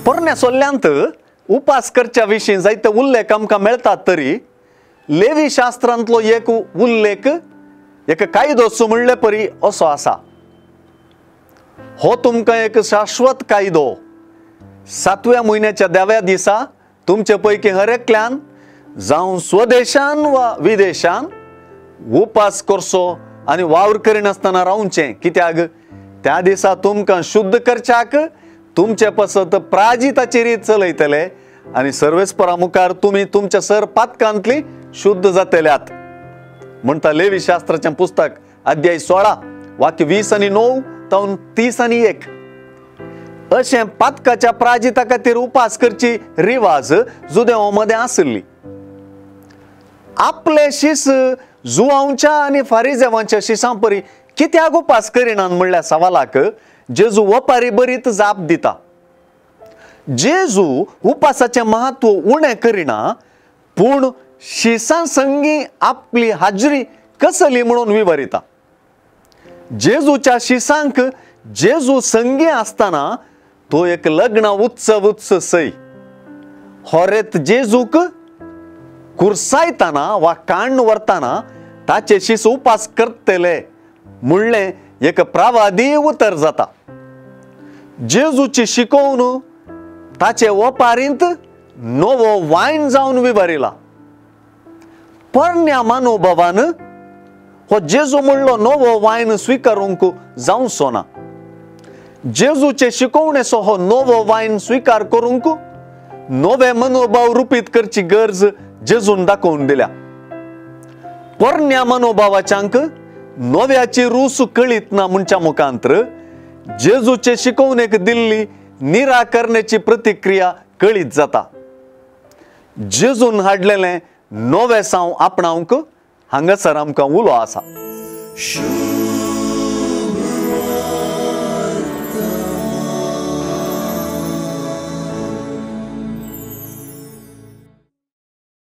पोरण्या सोल्ल्यांत उपास करच्या विशीं जायते उल्लेख आमकां मेळटात तरी लेवी शास्त्रांतलो एक उल्लेख एक कायदो म्हणले परी असो आसा। हो तुमकां एक शाश्वत कायदो। 7व्या म्हयन्याच्या 9व्या दिसा तुमचे पैकी हर एकल्यान जावं स्वदेशान वा विदेशान उपास करचो आनी वावर करिनासतना रावचें। कित्याक त्या दिसा तुमकां शुद्ध करच्याक तुमचे पसत प्राजिताची रीत चलयतले आनी सर्वेस्परा मुखार तुमी तुमच्या सर पातकांतली शुद्ध जातल्यात म्हणटा लेवी शास्त्राचें पुस्तक अध्याय 16 वाक्य 20 आनी 9 तावन 30 आनी 1। अशें पातकाच्या प्राजिता खातीर उपास करची रिवाज जुदेवांमध्ये आसली। आपले शिस जुआंच्या आनी फारिजेवांच्या शिसां परी कित्याक उपास करिनात म्हणल्या सवालाक जेजू वपारी बरीत जाप दिता। जेजू उपासाचें महत्व उणें करिना, पूण शिसां संगी आपली हाजरी कसली म्हणून विवरिता। जेजूच्या शिसांक जेजू संगी आसतना तो एक लग्न उत्सव सै। होरेत जेजूक कुर्सायतना वा काण व्हरतना ताचे शिस उपास करतले म्हणलें एक प्रावादी उतर जाता। जेजूची शिकवण ताचे वपारींत नवो वायन जावन विवरिला। पोरण्या मनोभावान हो जेजू म्हणलो नवो वायन स्वीकारूंक जावचो ना। जेजूचे शिकवणेचो हो नवो वायन स्वीकार करूंक नवे मनोभाव रुपीत करची गरज जेजून दाखोवन दिल्या। पोरण्या मनोभावाच्यांक नव्याची रूस कळीत ना म्हणच्या मुखांतर जेजूचे शिकवणेक दिल्ली निराकरणाची प्रतिक्रिया कळीत जाता। जेजून हाडलेले नवे साव आपणावंक हांगासर आमकां उलो आसा।